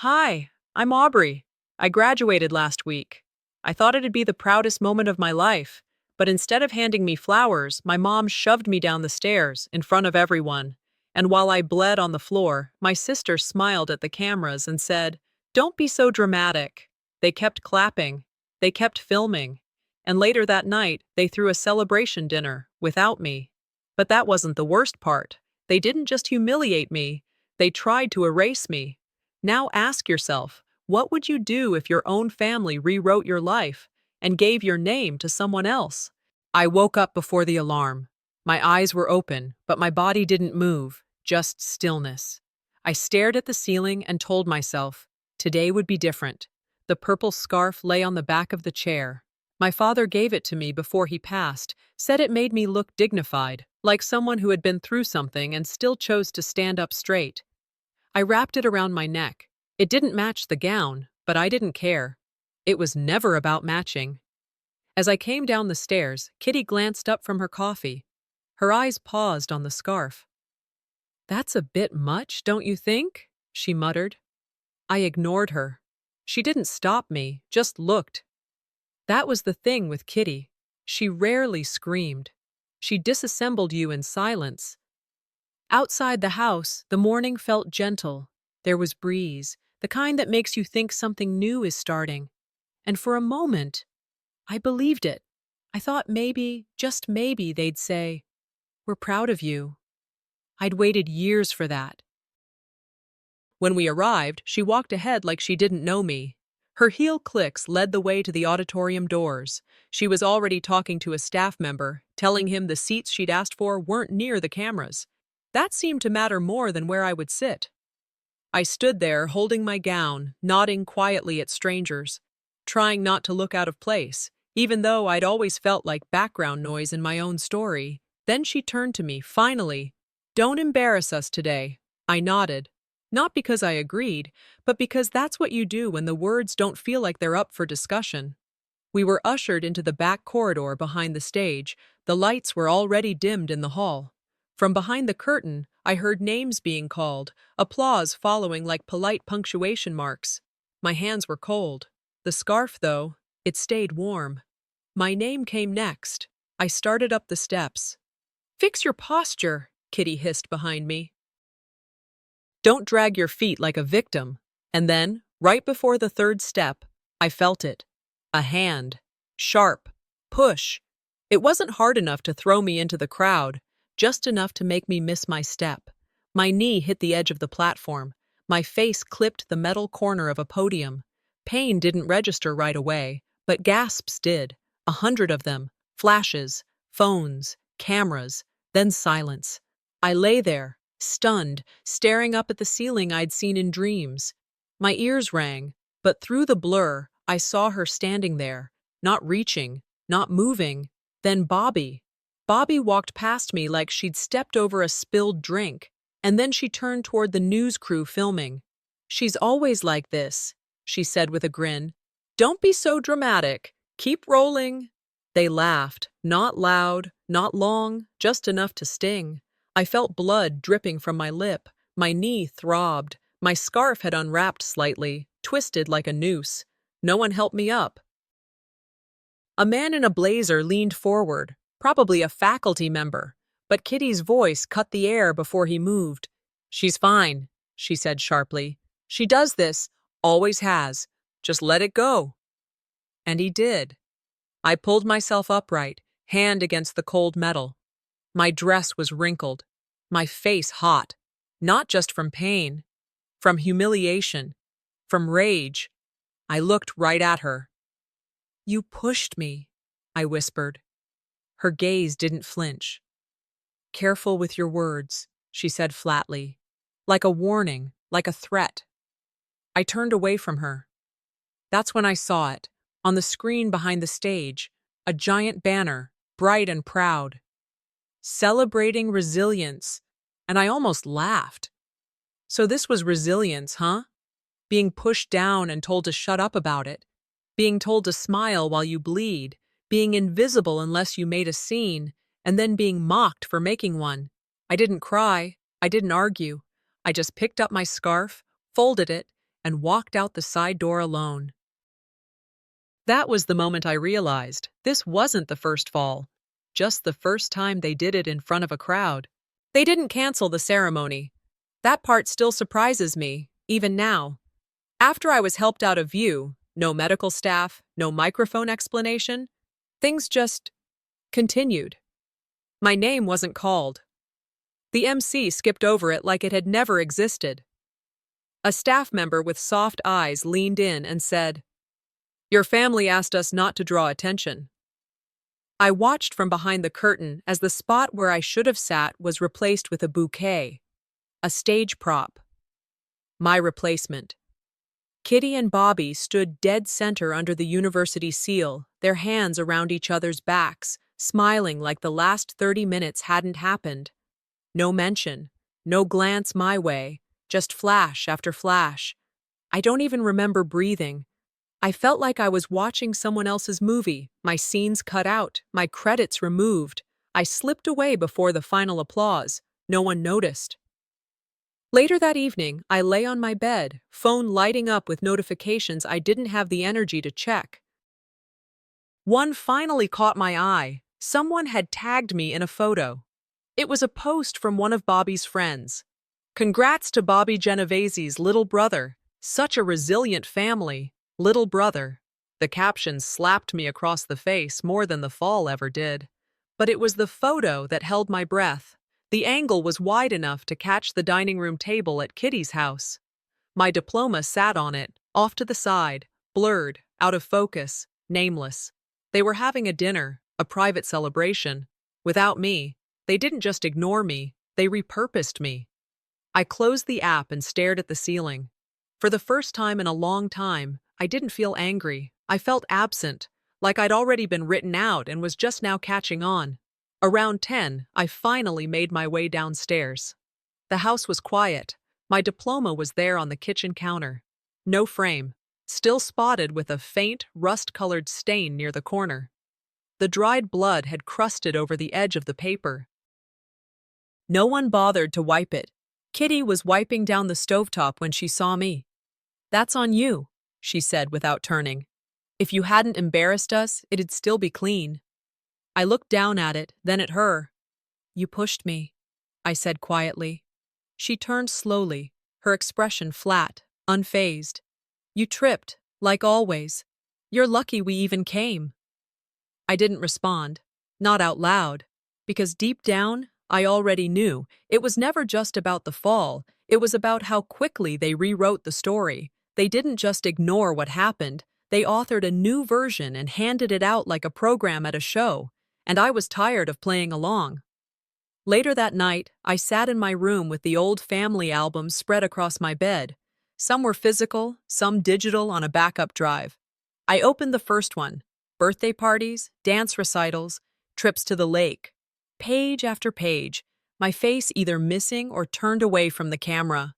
Hi, I'm Aubree. I graduated last week. I thought it'd be the proudest moment of my life, but instead of handing me flowers, my mom shoved me down the stairs in front of everyone. And while I bled on the floor, my sister smiled at the cameras and said, "Don't be so dramatic." They kept clapping, they kept filming, and later that night, they threw a celebration dinner without me. But that wasn't the worst part. They didn't just humiliate me, they tried to erase me. Now ask yourself, what would you do if your own family rewrote your life and gave your name to someone else? I woke up before the alarm. My eyes were open, but my body didn't move, just stillness. I stared at the ceiling and told myself, today would be different. The purple scarf lay on the back of the chair. My father gave it to me before he passed, said it made me look dignified, like someone who had been through something and still chose to stand up straight. I wrapped it around my neck. It didn't match the gown, but I didn't care. It was never about matching. As I came down the stairs, Kitty glanced up from her coffee. Her eyes paused on the scarf. "That's a bit much, don't you think?" she muttered. I ignored her. She didn't stop me, just looked. That was the thing with Kitty. She rarely screamed. She disassembled you in silence. Outside the house, the morning felt gentle. There was breeze, the kind that makes you think something new is starting. And for a moment, I believed it. I thought maybe, just maybe, they'd say, "We're proud of you." I'd waited years for that. When we arrived, she walked ahead like she didn't know me. Her heel clicks led the way to the auditorium doors. She was already talking to a staff member, telling him the seats she'd asked for weren't near the cameras. That seemed to matter more than where I would sit. I stood there, holding my gown, nodding quietly at strangers, trying not to look out of place, even though I'd always felt like background noise in my own story. Then she turned to me, finally. "Don't embarrass us today." I nodded. Not because I agreed, but because that's what you do when the words don't feel like they're up for discussion. We were ushered into the back corridor behind the stage. The lights were already dimmed in the hall. From behind the curtain, I heard names being called, applause following like polite punctuation marks. My hands were cold. The scarf, though, it stayed warm. My name came next. I started up the steps. "Fix your posture," Kitty hissed behind me. "Don't drag your feet like a victim." And then, right before the third step, I felt it. A hand. Sharp. Push. It wasn't hard enough to throw me into the crowd, just enough to make me miss my step. My knee hit the edge of the platform. My face clipped the metal corner of a podium. Pain didn't register right away, but gasps did. 100 of them. Flashes. Phones. Cameras. Then silence. I lay there, stunned, staring up at the ceiling I'd seen in dreams. My ears rang, but through the blur, I saw her standing there, not reaching, not moving. Then Bobby. Bobby walked past me like she'd stepped over a spilled drink, and then she turned toward the news crew filming. "She's always like this," she said with a grin. "Don't be so dramatic. Keep rolling." They laughed, not loud, not long, just enough to sting. I felt blood dripping from my lip. My knee throbbed. My scarf had unwrapped slightly, twisted like a noose. No one helped me up. A man in a blazer leaned forward, probably a faculty member, but Kitty's voice cut the air before he moved. "She's fine," she said sharply. "She does this, always has. Just let it go." And he did. I pulled myself upright, hand against the cold metal. My dress was wrinkled, my face hot, not just from pain, from humiliation, from rage. I looked right at her. "You pushed me," I whispered. Her gaze didn't flinch. "Careful with your words," she said flatly, like a warning, like a threat. I turned away from her. That's when I saw it, on the screen behind the stage, a giant banner, bright and proud, celebrating resilience, and I almost laughed. So this was resilience, huh? Being pushed down and told to shut up about it, being told to smile while you bleed, being invisible unless you made a scene, and then being mocked for making one. I didn't cry, I didn't argue. I just picked up my scarf, folded it, and walked out the side door alone. That was the moment I realized this wasn't the first fall, just the first time they did it in front of a crowd. They didn't cancel the ceremony. That part still surprises me, even now. After I was helped out of view, no medical staff, no microphone explanation, things just continued. My name wasn't called. The MC skipped over it like it had never existed. A staff member with soft eyes leaned in and said, "Your family asked us not to draw attention." I watched from behind the curtain as the spot where I should have sat was replaced with a bouquet, a stage prop. My replacement. Kitty and Bobby stood dead center under the university seal, their hands around each other's backs, smiling like the last 30 minutes hadn't happened. No mention, no glance my way, just flash after flash. I don't even remember breathing. I felt like I was watching someone else's movie, my scenes cut out, my credits removed. I slipped away before the final applause. No one noticed. Later that evening, I lay on my bed, phone lighting up with notifications I didn't have the energy to check. One finally caught my eye. Someone had tagged me in a photo. It was a post from one of Bobby's friends. "Congrats to Bobby Genovese's little brother. Such a resilient family. Little brother." The caption slapped me across the face more than the fall ever did. But it was the photo that held my breath. The angle was wide enough to catch the dining room table at Kitty's house. My diploma sat on it, off to the side, blurred, out of focus, nameless. They were having a dinner, a private celebration. Without me, they didn't just ignore me, they repurposed me. I closed the app and stared at the ceiling. For the first time in a long time, I didn't feel angry. I felt absent, like I'd already been written out and was just now catching on. Around 10, I finally made my way downstairs. The house was quiet. My diploma was there on the kitchen counter. No frame, still spotted with a faint, rust-colored stain near the corner. The dried blood had crusted over the edge of the paper. No one bothered to wipe it. Kitty was wiping down the stovetop when she saw me. "That's on you," she said without turning. "If you hadn't embarrassed us, it'd still be clean." I looked down at it, then at her. "You pushed me," I said quietly. She turned slowly, her expression flat, unfazed. "You tripped, like always. You're lucky we even came." I didn't respond, not out loud, because deep down, I already knew it was never just about the fall, it was about how quickly they rewrote the story. They didn't just ignore what happened, they authored a new version and handed it out like a program at a show, and I was tired of playing along. Later that night, I sat in my room with the old family albums spread across my bed. Some were physical, some digital on a backup drive. I opened the first one: birthday parties, dance recitals, trips to the lake. Page after page, my face either missing or turned away from the camera.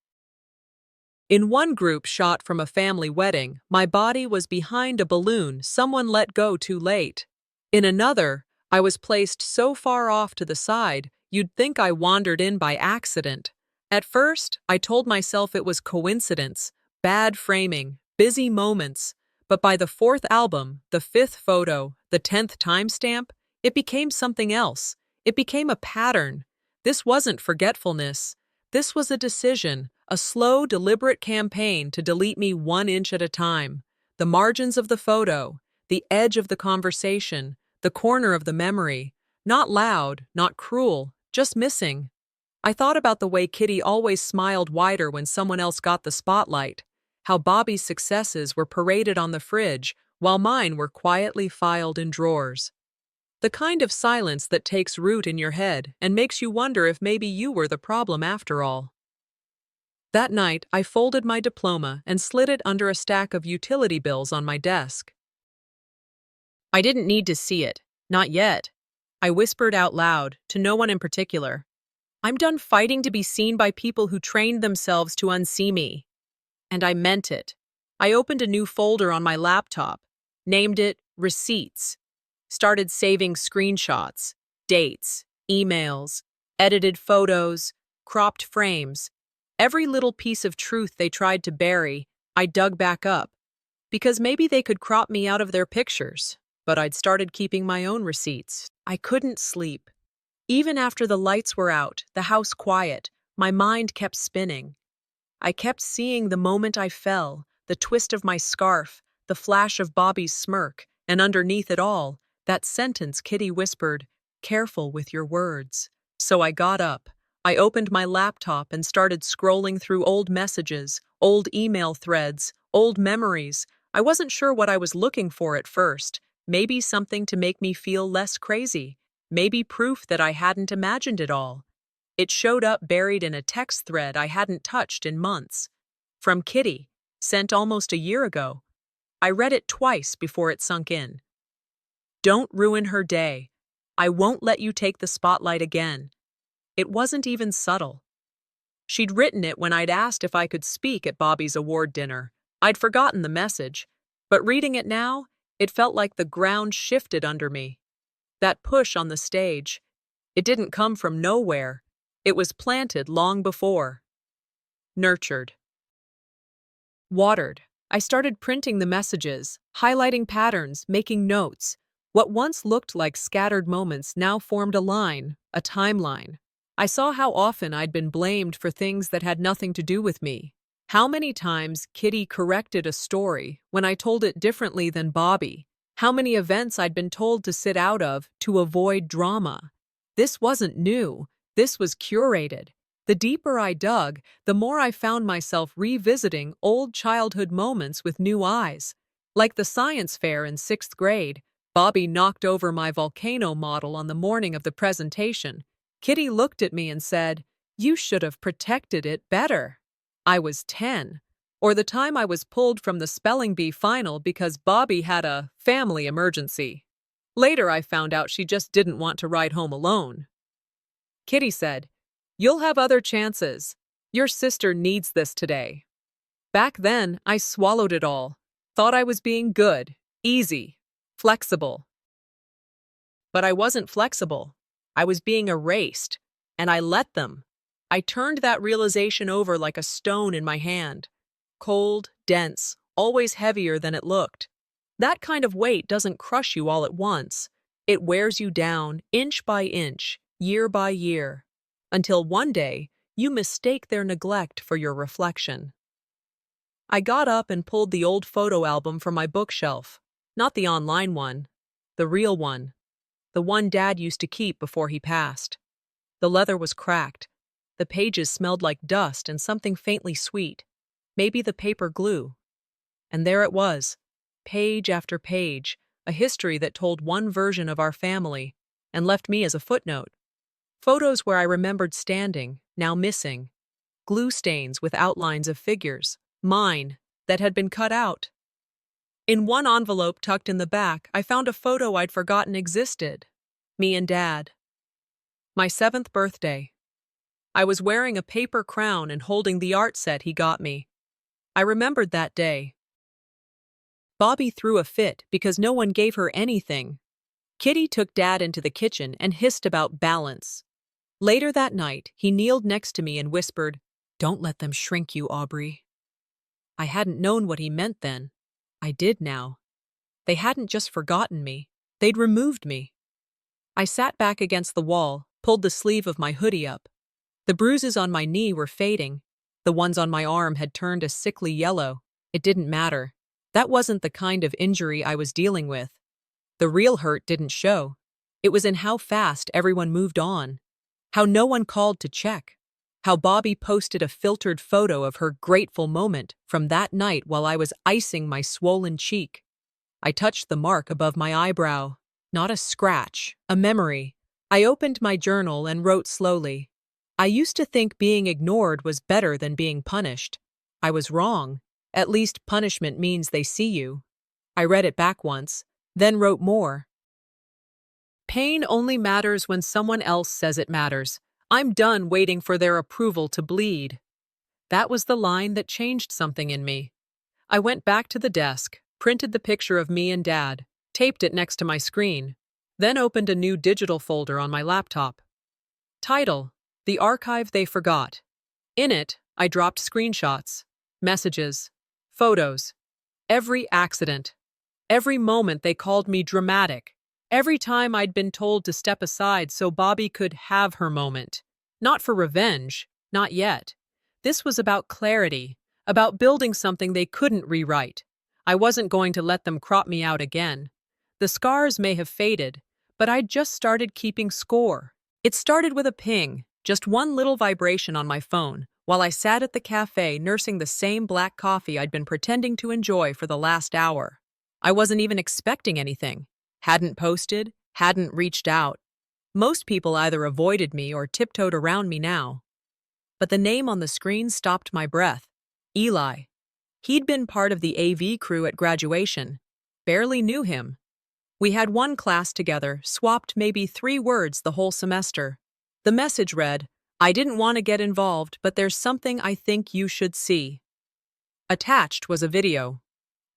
In one group shot from a family wedding, my body was behind a balloon someone let go too late. In another, I was placed so far off to the side, you'd think I wandered in by accident. At first, I told myself it was coincidence, bad framing, busy moments. But by the fourth album, the fifth photo, the 10th timestamp, it became something else. It became a pattern. This wasn't forgetfulness. This was a decision, a slow, deliberate campaign to delete me 1 inch at a time. The margins of the photo, the edge of the conversation, the corner of the memory. Not loud, not cruel, just missing. I thought about the way Kitty always smiled wider when someone else got the spotlight, how Bobby's successes were paraded on the fridge while mine were quietly filed in drawers. The kind of silence that takes root in your head and makes you wonder if maybe you were the problem after all. That night, I folded my diploma and slid it under a stack of utility bills on my desk. I didn't need to see it, not yet. I whispered out loud, to no one in particular. I'm done fighting to be seen by people who trained themselves to unsee me. And I meant it. I opened a new folder on my laptop, named it Receipts, started saving screenshots, dates, emails, edited photos, cropped frames. Every little piece of truth they tried to bury, I dug back up, because maybe they could crop me out of their pictures, but I'd started keeping my own receipts. I couldn't sleep. Even after the lights were out, the house quiet, my mind kept spinning. I kept seeing the moment I fell, the twist of my scarf, the flash of Bobby's smirk, and underneath it all, that sentence Kitty whispered, "Careful with your words." So I got up. I opened my laptop and started scrolling through old messages, old email threads, old memories. I wasn't sure what I was looking for at first. Maybe something to make me feel less crazy. Maybe proof that I hadn't imagined it all. It showed up buried in a text thread I hadn't touched in months. From Kitty, sent almost a year ago. I read it twice before it sunk in. "Don't ruin her day. I won't let you take the spotlight again." It wasn't even subtle. She'd written it when I'd asked if I could speak at Bobby's award dinner. I'd forgotten the message, but reading it now, it felt like the ground shifted under me. That push on the stage, it didn't come from nowhere. It was planted long before. Nurtured. Watered. I started printing the messages, highlighting patterns, making notes. What once looked like scattered moments now formed a line, a timeline. I saw how often I'd been blamed for things that had nothing to do with me. How many times Kitty corrected a story when I told it differently than Bobby. How many events I'd been told to sit out of to avoid drama. This wasn't new. This was curated. The deeper I dug, the more I found myself revisiting old childhood moments with new eyes. Like the science fair in 6th grade, Bobby knocked over my volcano model on the morning of the presentation. Kitty looked at me and said, "You should have protected it better." I was 10. Or the time I was pulled from the spelling bee final because Bobby had a family emergency. Later I found out she just didn't want to ride home alone. Kitty said, "You'll have other chances. Your sister needs this today." Back then, I swallowed it all. Thought I was being good, easy, flexible. But I wasn't flexible. I was being erased, and I let them. I turned that realization over like a stone in my hand. Cold, dense, always heavier than it looked. That kind of weight doesn't crush you all at once. It wears you down, inch by inch, year by year, until one day you mistake their neglect for your reflection. I got up and pulled the old photo album from my bookshelf. Not the online one, the real one. The one Dad used to keep before he passed. The leather was cracked. The pages smelled like dust and something faintly sweet. Maybe the paper glue. And there it was, page after page, a history that told one version of our family and left me as a footnote. Photos where I remembered standing, now missing. Glue stains with outlines of figures, mine, that had been cut out. In one envelope tucked in the back, I found a photo I'd forgotten existed. Me and Dad. My 7th birthday. I was wearing a paper crown and holding the art set he got me. I remembered that day. Bobby threw a fit because no one gave her anything. Kitty took Dad into the kitchen and hissed about balance. Later that night, he kneeled next to me and whispered, "Don't let them shrink you, Aubree." I hadn't known what he meant then. I did now. They hadn't just forgotten me. They'd removed me. I sat back against the wall, pulled the sleeve of my hoodie up. The bruises on my knee were fading. The ones on my arm had turned a sickly yellow. It didn't matter. That wasn't the kind of injury I was dealing with. The real hurt didn't show. It was in how fast everyone moved on. How no one called to check. How Bobby posted a filtered photo of her grateful moment from that night while I was icing my swollen cheek. I touched the mark above my eyebrow. Not a scratch, a memory. I opened my journal and wrote slowly. I used to think being ignored was better than being punished. I was wrong. At least punishment means they see you. I read it back once, then wrote more. Pain only matters when someone else says it matters. I'm done waiting for their approval to bleed. That was the line that changed something in me. I went back to the desk, printed the picture of me and Dad, taped it next to my screen, then opened a new digital folder on my laptop. Title: The Archive They Forgot. In it, I dropped screenshots, messages, Photos. Every accident. Every moment they called me dramatic. Every time I'd been told to step aside so Bobby could have her moment. Not for revenge, not yet. This was about clarity, about building something they couldn't rewrite. I wasn't going to let them crop me out again. The scars may have faded, but I'd just started keeping score. It started with a ping, just one little vibration on my phone, while I sat at the cafe nursing the same black coffee I'd been pretending to enjoy for the last hour. I wasn't even expecting anything. Hadn't posted, hadn't reached out. Most people either avoided me or tiptoed around me now. But the name on the screen stopped my breath. Eli. He'd been part of the AV crew at graduation. Barely knew him. We had one class together, swapped maybe 3 words the whole semester. The message read, "I didn't want to get involved, but there's something I think you should see." Attached was a video.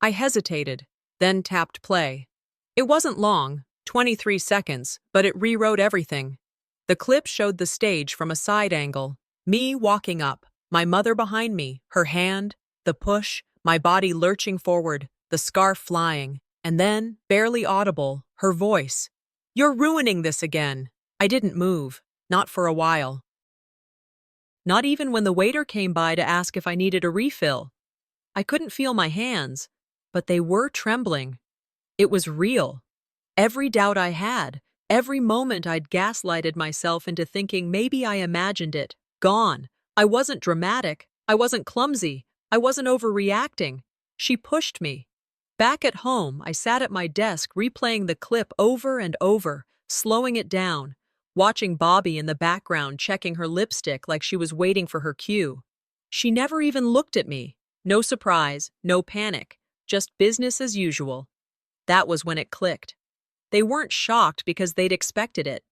I hesitated, then tapped play. It wasn't long, 23 seconds, but it rewrote everything. The clip showed the stage from a side angle. Me walking up, my mother behind me, her hand, the push, my body lurching forward, the scarf flying, and then, barely audible, her voice. "You're ruining this again." I didn't move, not for a while. Not even when the waiter came by to ask if I needed a refill. I couldn't feel my hands, but they were trembling. It was real. Every doubt I had, every moment I'd gaslighted myself into thinking maybe I imagined it, gone. I wasn't dramatic. I wasn't clumsy. I wasn't overreacting. She pushed me. Back at home, I sat at my desk replaying the clip over and over, slowing it down, watching Bobby in the background checking her lipstick like she was waiting for her cue. She never even looked at me. No surprise, no panic, just business as usual. That was when it clicked. They weren't shocked because they'd expected it.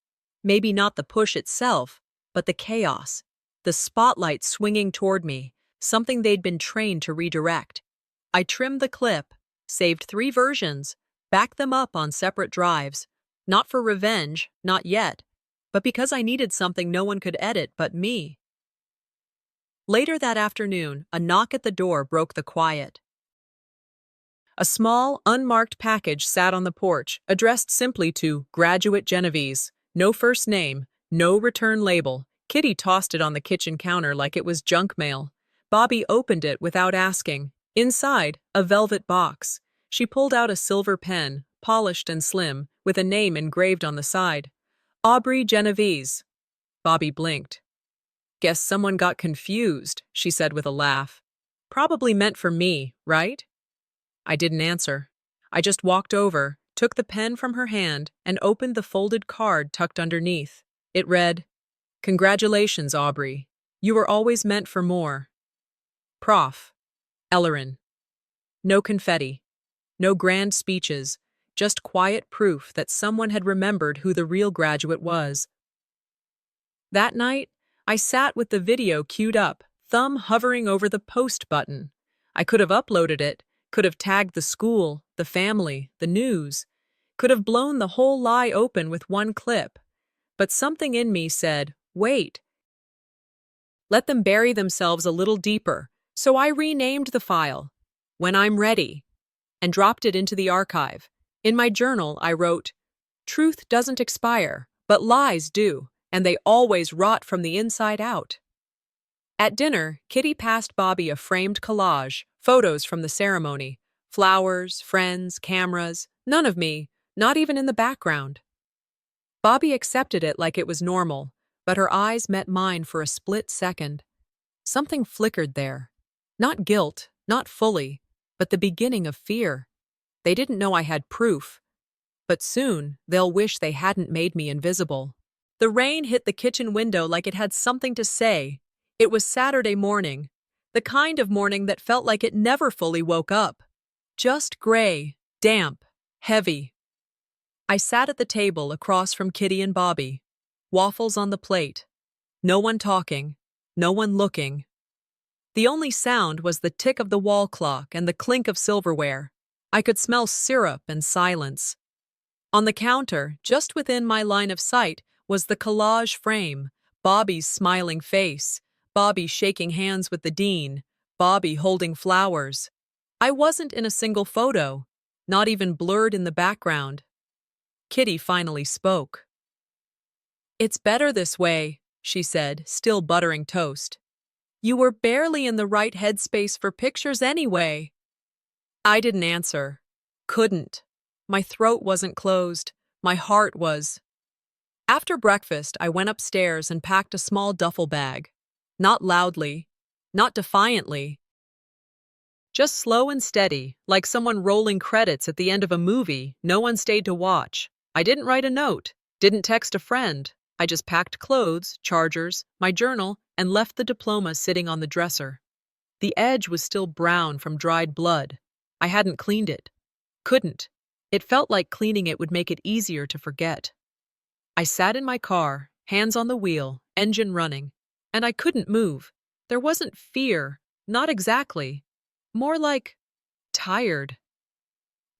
Maybe not the push itself, but the chaos. The spotlight swinging toward me, something they'd been trained to redirect. I trimmed the clip, saved 3 versions, backed them up on separate drives. Not for revenge, not yet, but because I needed something no one could edit but me. Later that afternoon, a knock at the door broke the quiet. A small, unmarked package sat on the porch, addressed simply to Graduate Genovese. No first name, no return label. Kitty tossed it on the kitchen counter like it was junk mail. Bobby opened it without asking. Inside, a velvet box. She pulled out a silver pen, polished and slim, with a name engraved on the side. Aubree Genovese. Bobby blinked. "Guess someone got confused," she said with a laugh. "Probably meant for me, right?" I didn't answer. I just walked over, took the pen from her hand, and opened the folded card tucked underneath. It read, "Congratulations, Aubree. You were always meant for more. Prof. Ellerin." No confetti. No grand speeches. Just quiet proof that someone had remembered who the real graduate was. That night, I sat with the video queued up, thumb hovering over the post button. I could have uploaded it, could have tagged the school, the family, the news, could have blown the whole lie open with one clip. But something in me said, wait. Let them bury themselves a little deeper, so I renamed the file, "When I'm Ready," and dropped it into the archive. In my journal, I wrote, "Truth doesn't expire, but lies do, and they always rot from the inside out." At dinner, Kitty passed Bobby a framed collage, photos from the ceremony, flowers, friends, cameras, none of me, not even in the background. Bobby accepted it like it was normal, but her eyes met mine for a split second. Something flickered there. Not guilt, not fully, but the beginning of fear. They didn't know I had proof, but soon they'll wish they hadn't made me invisible. The rain hit the kitchen window like it had something to say. It was Saturday morning, the kind of morning that felt like it never fully woke up. Just gray, damp, heavy. I sat at the table across from Kitty and Bobby, waffles on the plate. No one talking, no one looking. The only sound was the tick of the wall clock and the clink of silverware. I could smell syrup and silence. On the counter, just within my line of sight, was the collage frame, Bobby's smiling face, Bobby shaking hands with the dean, Bobby holding flowers. I wasn't in a single photo, not even blurred in the background. Kitty finally spoke. "It's better this way," she said, still buttering toast. "You were barely in the right headspace for pictures anyway." I didn't answer. Couldn't. My throat wasn't closed. My heart was. After breakfast, I went upstairs and packed a small duffel bag. Not loudly, not defiantly, just slow and steady, like someone rolling credits at the end of a movie no one stayed to watch. I didn't write a note, didn't text a friend. I just packed clothes, chargers, my journal, and left the diploma sitting on the dresser. The edge was still brown from dried blood. I hadn't cleaned it. Couldn't. It felt like cleaning it would make it easier to forget. I sat in my car, hands on the wheel, engine running, and I couldn't move. There wasn't fear, not exactly. More like tired.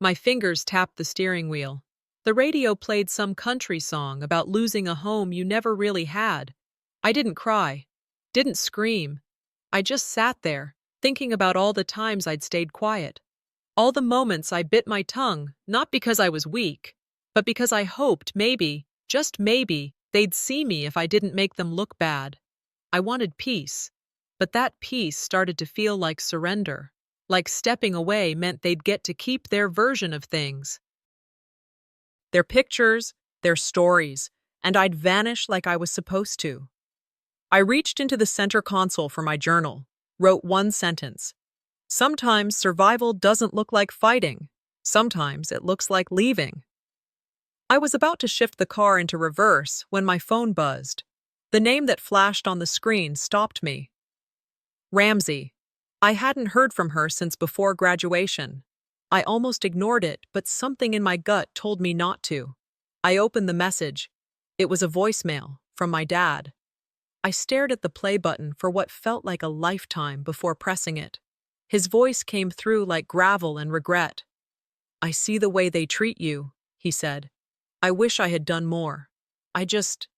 My fingers tapped the steering wheel. The radio played some country song about losing a home you never really had. I didn't cry, didn't scream. I just sat there, thinking about all the times I'd stayed quiet. All the moments I bit my tongue, not because I was weak, but because I hoped maybe, just maybe, they'd see me if I didn't make them look bad. I wanted peace, but that peace started to feel like surrender. Like stepping away meant they'd get to keep their version of things. Their pictures, their stories, and I'd vanish like I was supposed to. I reached into the center console for my journal, wrote one sentence. Sometimes survival doesn't look like fighting. Sometimes it looks like leaving. I was about to shift the car into reverse when my phone buzzed. The name that flashed on the screen stopped me. Ramsey. I hadn't heard from her since before graduation. I almost ignored it, but something in my gut told me not to. I opened the message. It was a voicemail from my dad. I stared at the play button for what felt like a lifetime before pressing it. His voice came through like gravel and regret. "I see the way they treat you," he said. "I wish I had done more. I just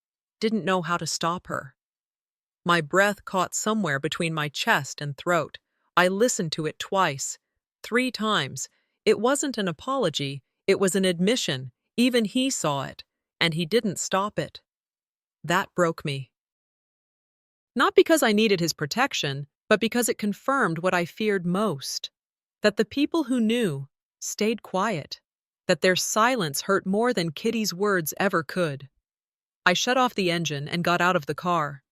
didn't know how to stop her." My breath caught somewhere between my chest and throat. I listened to it twice, 3 times. It wasn't an apology, it was an admission. Even he saw it, and he didn't stop it. That broke me. Not because I needed his protection, but because it confirmed what I feared most. That the people who knew stayed quiet. That their silence hurt more than Kitty's words ever could. I shut off the engine and got out of the car.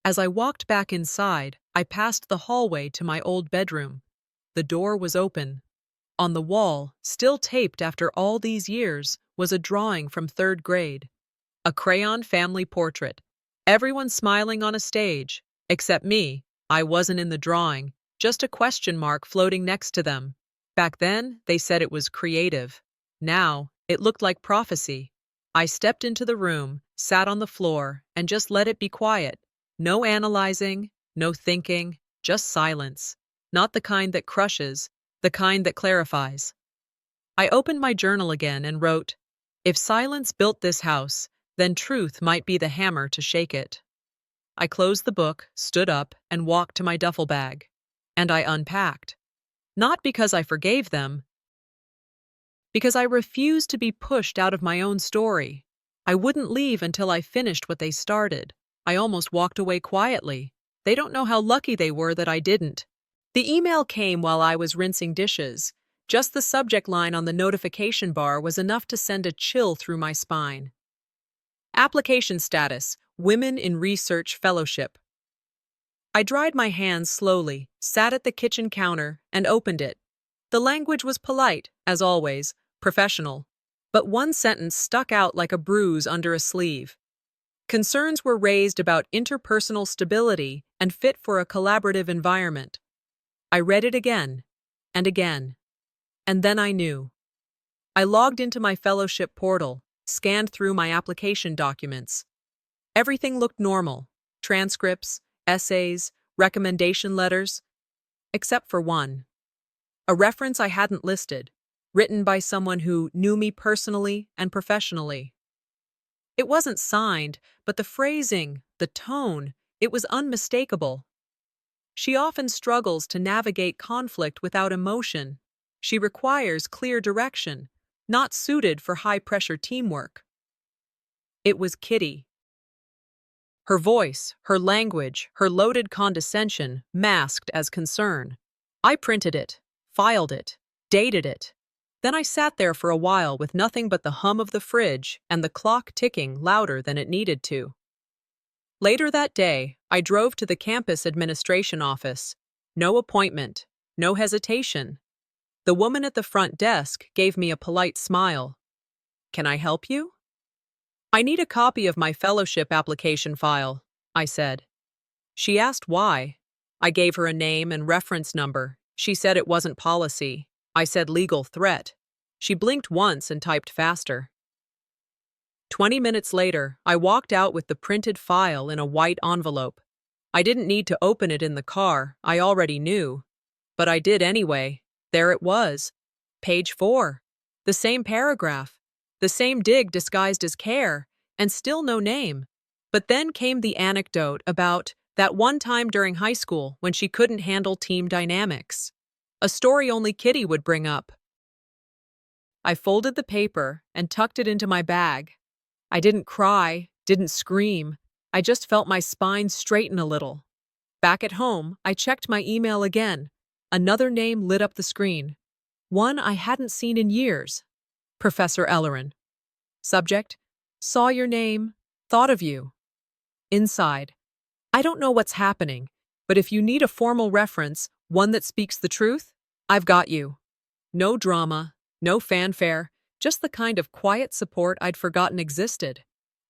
As I walked back inside, I passed the hallway to my old bedroom. The door was open. On the wall, still taped after all these years, was a drawing from 3rd grade. A crayon family portrait. Everyone smiling on a stage. Except me. I wasn't in the drawing. Just a question mark floating next to them. Back then, they said it was creative. Now, it looked like prophecy. I stepped into the room, sat on the floor, and just let it be quiet. No analyzing, no thinking, just silence. Not the kind that crushes, the kind that clarifies. I opened my journal again and wrote, "If silence built this house, then truth might be the hammer to shake it." I closed the book, stood up, and walked to my duffel bag. And I unpacked. Not because I forgave them, because I refused to be pushed out of my own story. I wouldn't leave until I finished what they started. I almost walked away quietly. They don't know how lucky they were that I didn't. The email came while I was rinsing dishes. Just the subject line on the notification bar was enough to send a chill through my spine. Application status: Women in Research Fellowship. I dried my hands slowly, sat at the kitchen counter, and opened it. The language was polite, as always, professional. But one sentence stuck out like a bruise under a sleeve. Concerns were raised about interpersonal stability and fit for a collaborative environment. I read it again, and again. And then I knew. I logged into my fellowship portal, scanned through my application documents. Everything looked normal: transcripts, essays, recommendation letters, except for one. A reference I hadn't listed, written by someone who knew me personally and professionally. It wasn't signed, but the phrasing, the tone, it was unmistakable. She often struggles to navigate conflict without emotion. She requires clear direction, not suited for high-pressure teamwork. It was Kitty. Her voice, her language, her loaded condescension masked as concern. I printed it, filed it, dated it. Then I sat there for a while with nothing but the hum of the fridge and the clock ticking louder than it needed to. Later that day, I drove to the campus administration office. No appointment, no hesitation. The woman at the front desk gave me a polite smile. "Can I help you?" "I need a copy of my fellowship application file," I said. She asked why. I gave her a name and reference number. She said it wasn't policy. I said legal threat. She blinked once and typed faster. 20 minutes later, I walked out with the printed file in a white envelope. I didn't need to open it in the car, I already knew. But I did anyway. There it was. Page 4. The same paragraph. The same dig disguised as care, and still no name. But then came the anecdote about that one time during high school when she couldn't handle team dynamics. A story only Kitty would bring up. I folded the paper and tucked it into my bag. I didn't cry, didn't scream. I just felt my spine straighten a little. Back at home, I checked my email again. Another name lit up the screen. One I hadn't seen in years. Professor Ellerin. Subject: saw your name, thought of you. Inside: I don't know what's happening, but if you need a formal reference, one that speaks the truth, I've got you. No drama, no fanfare, just the kind of quiet support I'd forgotten existed.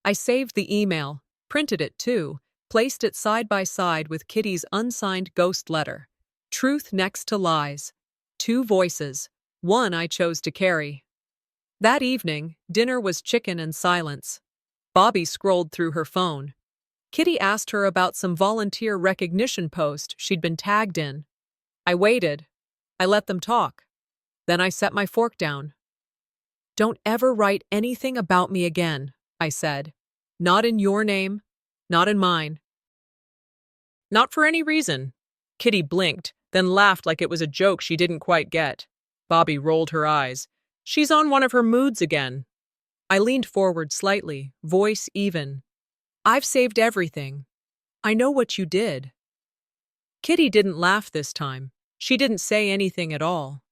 I saved the email, printed it too, placed it side by side with Kitty's unsigned ghost letter. Truth next to lies. 2 voices, one I chose to carry. That evening, dinner was chicken and silence. Bobby scrolled through her phone. Kitty asked her about some volunteer recognition post she'd been tagged in. I waited. I let them talk. Then I set my fork down. "Don't ever write anything about me again," I said. "Not in your name, not in mine." "Not for any reason." Kitty blinked, then laughed like it was a joke she didn't quite get. Bobby rolled her eyes. "She's on one of her moods again." I leaned forward slightly, voice even. "I've saved everything. I know what you did." Kitty didn't laugh this time. She didn't say anything at all.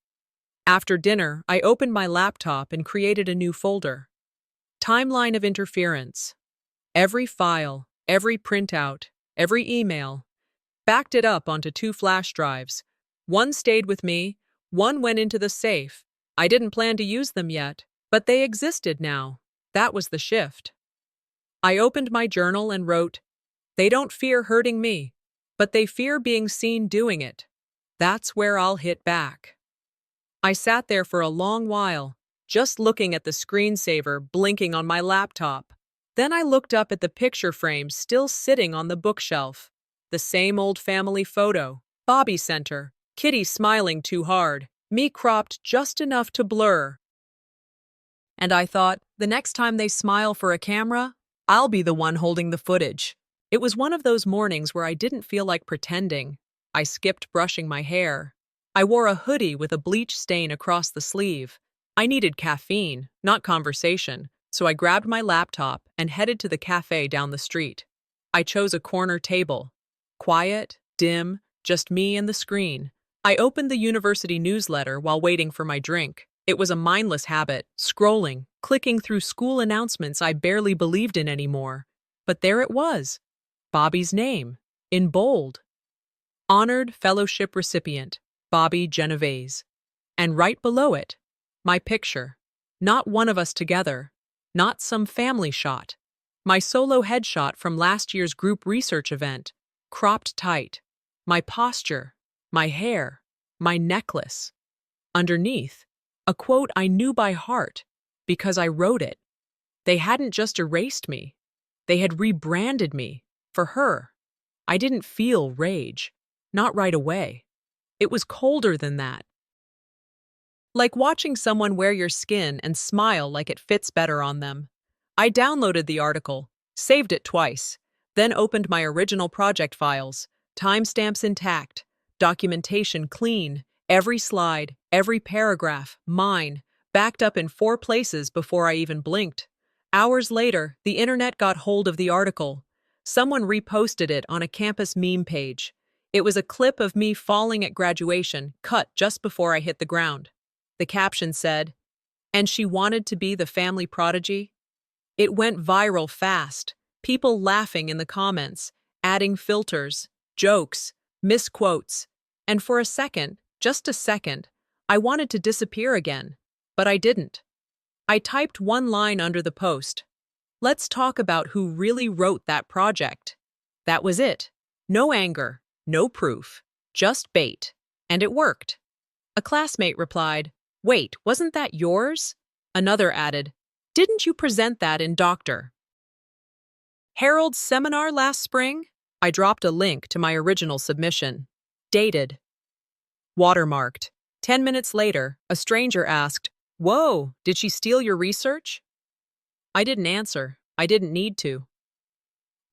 After dinner, I opened my laptop and created a new folder. Timeline of interference. Every file, every printout, every email. Backed it up onto 2 flash drives. One stayed with me, one went into the safe. I didn't plan to use them yet, but they existed now. That was the shift. I opened my journal and wrote, "They don't fear hurting me, but they fear being seen doing it. That's where I'll hit back." I sat there for a long while, just looking at the screensaver blinking on my laptop. Then I looked up at the picture frame still sitting on the bookshelf. The same old family photo. Bobby sent her, Kitty smiling too hard, me cropped just enough to blur. And I thought, the next time they smile for a camera, I'll be the one holding the footage. It was one of those mornings where I didn't feel like pretending. I skipped brushing my hair. I wore a hoodie with a bleach stain across the sleeve. I needed caffeine, not conversation, so I grabbed my laptop and headed to the cafe down the street. I chose a corner table. Quiet, dim, just me and the screen. I opened the university newsletter while waiting for my drink. It was a mindless habit, scrolling, clicking through school announcements I barely believed in anymore. But there it was. Bobby's name, in bold. Honored fellowship recipient, Bobby Genovese. And right below it, my picture. Not one of us together. Not some family shot. My solo headshot from last year's group research event. Cropped tight. My posture. My hair. My necklace. Underneath, a quote I knew by heart because I wrote it. They hadn't just erased me. They had rebranded me. For her. I didn't feel rage. Not right away. It was colder than that. Like watching someone wear your skin and smile like it fits better on them. I downloaded the article, saved it twice, then opened my original project files. Timestamps intact, documentation clean, every slide, every paragraph, mine, backed up in 4 places before I even blinked. Hours later, the internet got hold of the article. Someone reposted it on a campus meme page. It was a clip of me falling at graduation, cut just before I hit the ground. The caption said, "And she wanted to be the family prodigy?" It went viral fast, people laughing in the comments, adding filters, jokes, misquotes. And for a second, just a second, I wanted to disappear again, but I didn't. I typed one line under the post. Let's talk about who really wrote that project. That was it. No anger, no proof, just bait. And it worked. A classmate replied, "Wait, wasn't that yours?" Another added, "Didn't you present that in Dr. Harold's seminar last spring?" I dropped a link to my original submission. Dated. Watermarked. 10 minutes later, a stranger asked, "Whoa, did she steal your research?" I didn't answer. I didn't need to.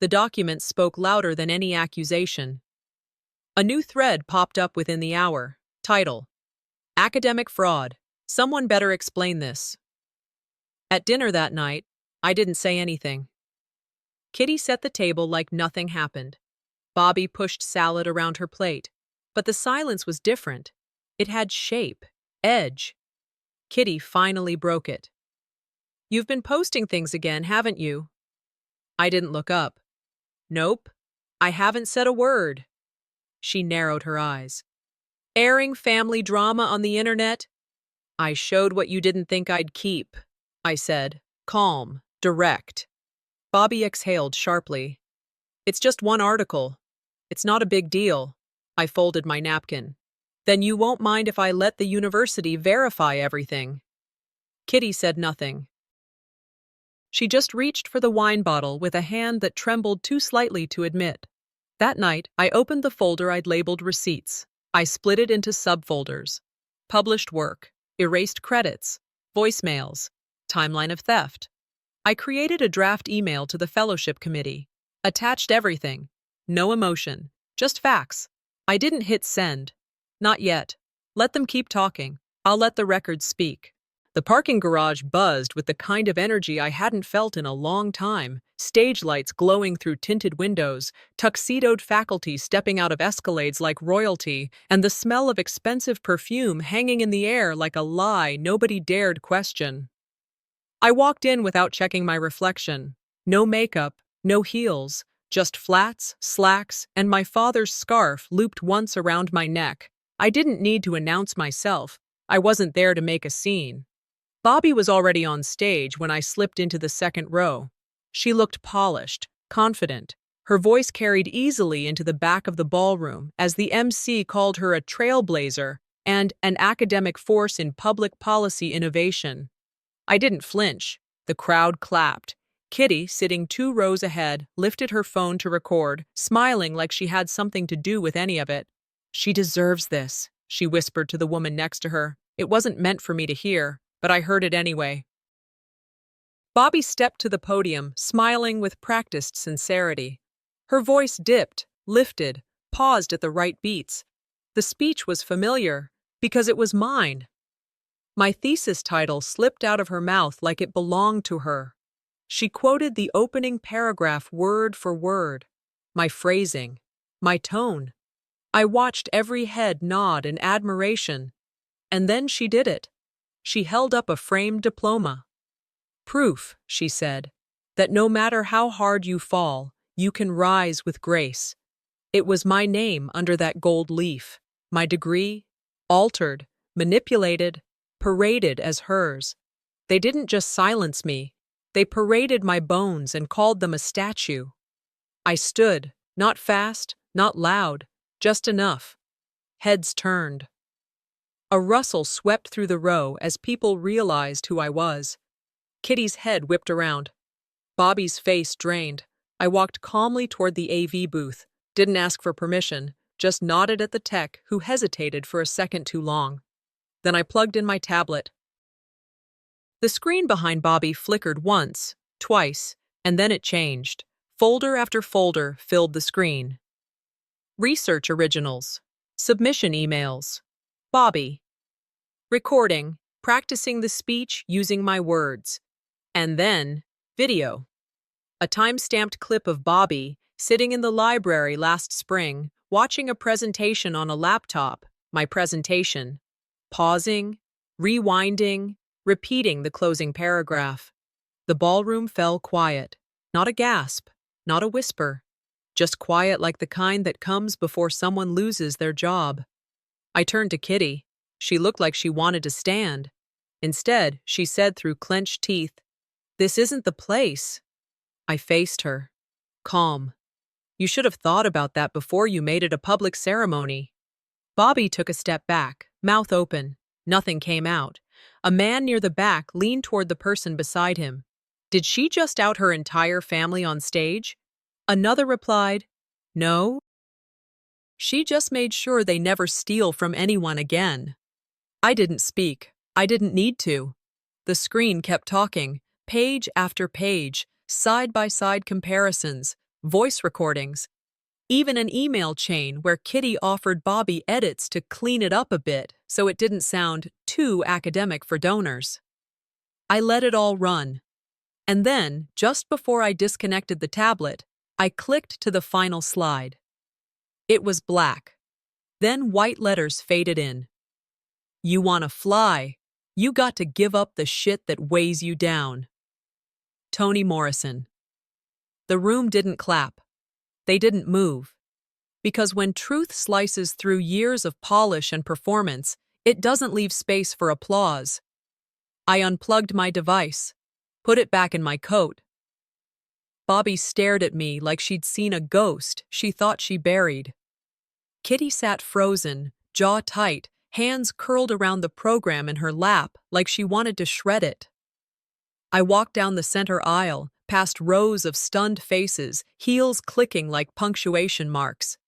The document spoke louder than any accusation. A new thread popped up within the hour. Title: Academic Fraud. Someone better explain this. At dinner that night, I didn't say anything. Kitty set the table like nothing happened. Bobby pushed salad around her plate. But the silence was different. It had shape, edge. Kitty finally broke it. "You've been posting things again, haven't you?" I didn't look up. "Nope. I haven't said a word." She narrowed her eyes. "Airing family drama on the internet?" "I showed what you didn't think I'd keep," I said, calm, direct. Bobby exhaled sharply. "It's just one article. It's not a big deal." I folded my napkin. "Then you won't mind if I let the university verify everything?" Kitty said nothing. She just reached for the wine bottle with a hand that trembled too slightly to admit. That night, I opened the folder I'd labeled receipts. I split it into subfolders. Published work, erased credits, voicemails, timeline of theft. I created a draft email to the fellowship committee. Attached everything. No emotion, just facts. I didn't hit send. Not yet. Let them keep talking. I'll let the records speak. The parking garage buzzed with the kind of energy I hadn't felt in a long time. Stage lights glowing through tinted windows, tuxedoed faculty stepping out of escalades like royalty, and the smell of expensive perfume hanging in the air like a lie nobody dared question. I walked in without checking my reflection. No makeup, no heels, just flats, slacks, and my father's scarf looped once around my neck. I didn't need to announce myself. I wasn't there to make a scene. Bobby was already on stage when I slipped into the second row. She looked polished, confident. Her voice carried easily into the back of the ballroom as the MC called her a trailblazer and an academic force in public policy innovation. I didn't flinch. The crowd clapped. Kitty, sitting 2 rows ahead, lifted her phone to record, smiling like she had something to do with any of it. "She deserves this," she whispered to the woman next to her. It wasn't meant for me to hear, but I heard it anyway. Bobby stepped to the podium, smiling with practiced sincerity. Her voice dipped, lifted, paused at the right beats. The speech was familiar, because it was mine. My thesis title slipped out of her mouth like it belonged to her. She quoted the opening paragraph word for word. My phrasing, my tone. I watched every head nod in admiration. And then she did it. She held up a framed diploma. "Proof," she said, "that no matter how hard you fall, you can rise with grace." It was my name under that gold leaf, my degree, altered, manipulated, paraded as hers. They didn't just silence me, they paraded my bones and called them a statue. I stood, not fast, not loud, just enough. Heads turned. A rustle swept through the row as people realized who I was. Kitty's head whipped around. Bobby's face drained. I walked calmly toward the AV booth, didn't ask for permission, just nodded at the tech who hesitated for a second too long. Then I plugged in my tablet. The screen behind Bobby flickered once, twice, and then it changed. Folder after folder filled the screen. Research originals. Submission emails. Bobby. Recording. Practicing the speech using my words. And then, video. A time-stamped clip of Bobby sitting in the library last spring, watching a presentation on a laptop, my presentation. Pausing, rewinding, repeating the closing paragraph. The ballroom fell quiet. Not a gasp, not a whisper. Just quiet like the kind that comes before someone loses their job. I turned to Kitty. She looked like she wanted to stand. Instead, she said through clenched teeth, "This isn't the place." I faced her. Calm. "You should have thought about that before you made it a public ceremony." Bobby took a step back, mouth open. Nothing came out. A man near the back leaned toward the person beside him. Did she just out her entire family on stage? Another replied, "No. She just made sure they never steal from anyone again." I didn't speak. I didn't need to. The screen kept talking, page after page, side-by-side comparisons, voice recordings, even an email chain where Kitty offered Bobby edits to clean it up a bit so it didn't sound too academic for donors. I let it all run. And then, just before I disconnected the tablet, I clicked to the final slide. It was black. Then white letters faded in. "You wanna fly. You got to give up the shit that weighs you down." Toni Morrison. The room didn't clap. They didn't move. Because when truth slices through years of polish and performance, it doesn't leave space for applause. I unplugged my device, put it back in my coat. Bobby stared at me like she'd seen a ghost she thought she buried. Kitty sat frozen, jaw tight, hands curled around the program in her lap like she wanted to shred it. I walked down the center aisle, past rows of stunned faces, heels clicking like punctuation marks.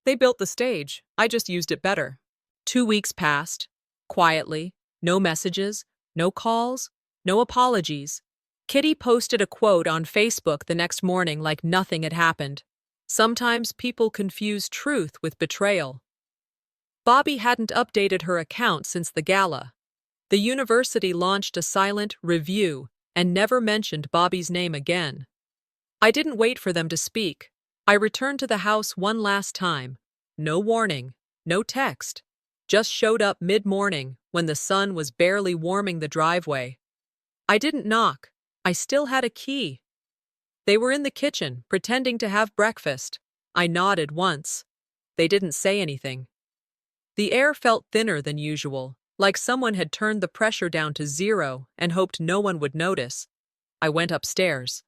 They built the stage. I just used it better. 2 weeks passed. Quietly. No messages, no calls, no apologies. Kitty posted a quote on Facebook the next morning like nothing had happened. Sometimes people confuse truth with betrayal. Bobby hadn't updated her account since the gala. The university launched a silent review and never mentioned Bobby's name again. I didn't wait for them to speak. I returned to the house one last time. No warning, no text. Just showed up mid-morning when the sun was barely warming the driveway. I didn't knock. I still had a key. They were in the kitchen, pretending to have breakfast. I nodded once. They didn't say anything. The air felt thinner than usual, like someone had turned the pressure down to 0 and hoped no one would notice. I went upstairs.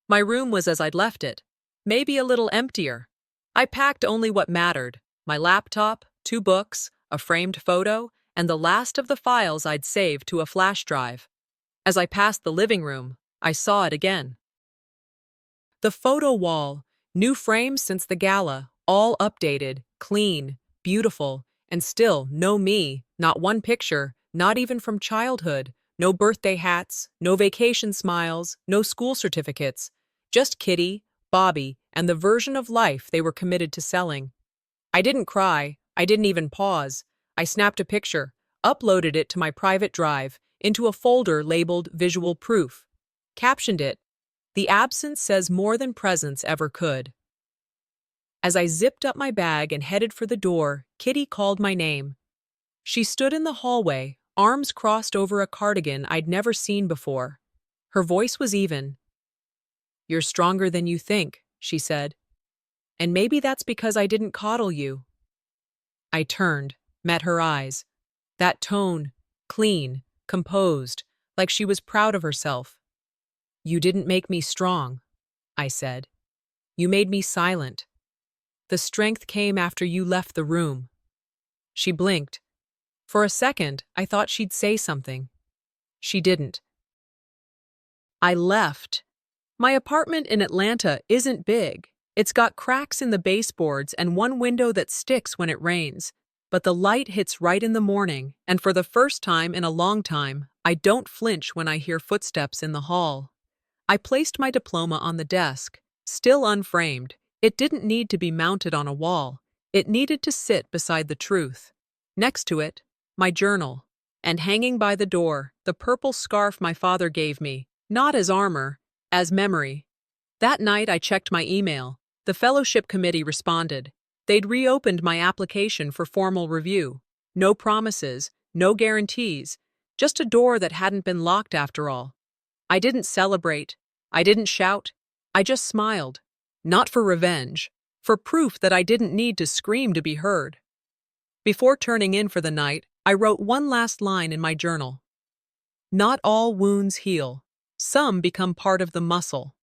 My room was as I'd left it, maybe a little emptier. I packed only what mattered: my laptop, 2 books, a framed photo, and the last of the files I'd saved to a flash drive. As I passed the living room, I saw it again. The photo wall, new frames since the gala, all updated, clean, beautiful, and still no me, not one picture, not even from childhood, no birthday hats, no vacation smiles, no school certificates, just Kitty, Bobby, and the version of life they were committed to selling. I didn't cry, I didn't even pause. I snapped a picture, uploaded it to my private drive, into a folder labeled Visual Proof. Captioned it, "The absence says more than presence ever could." As I zipped up my bag and headed for the door, Kitty called my name. She stood in the hallway, arms crossed over a cardigan I'd never seen before. Her voice was even. "You're stronger than you think," she said. "And maybe that's because I didn't coddle you." I turned, met her eyes. That tone, clean, composed, like she was proud of herself. "You didn't make me strong," I said. "You made me silent. The strength came after you left the room." She blinked. For a second, I thought she'd say something. She didn't. I left. My apartment in Atlanta isn't big. It's got cracks in the baseboards and one window that sticks when it rains. But the light hits right in the morning, and for the first time in a long time, I don't flinch when I hear footsteps in the hall. I placed my diploma on the desk, still unframed, It didn't need to be mounted on a wall. It needed to sit beside the truth. Next to it, my journal. And hanging by the door, the purple scarf my father gave me, not as armor, as memory. That night I checked my email. The fellowship committee responded. They'd reopened my application for formal review. No promises, no guarantees, just a door that hadn't been locked after all. I didn't celebrate. I didn't shout. I just smiled. Not for revenge, for proof that I didn't need to scream to be heard. Before turning in for the night, I wrote one last line in my journal. Not all wounds heal. Some become part of the muscle.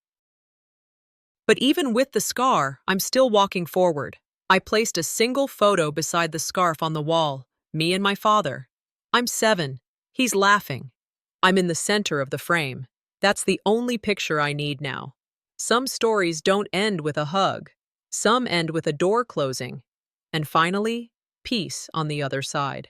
But even with the scar, I'm still walking forward. I placed a single photo beside the scarf on the wall, me and my father. I'm 7. He's laughing. I'm in the center of the frame. That's the only picture I need now. Some stories don't end with a hug. Some end with a door closing. And finally, peace on the other side.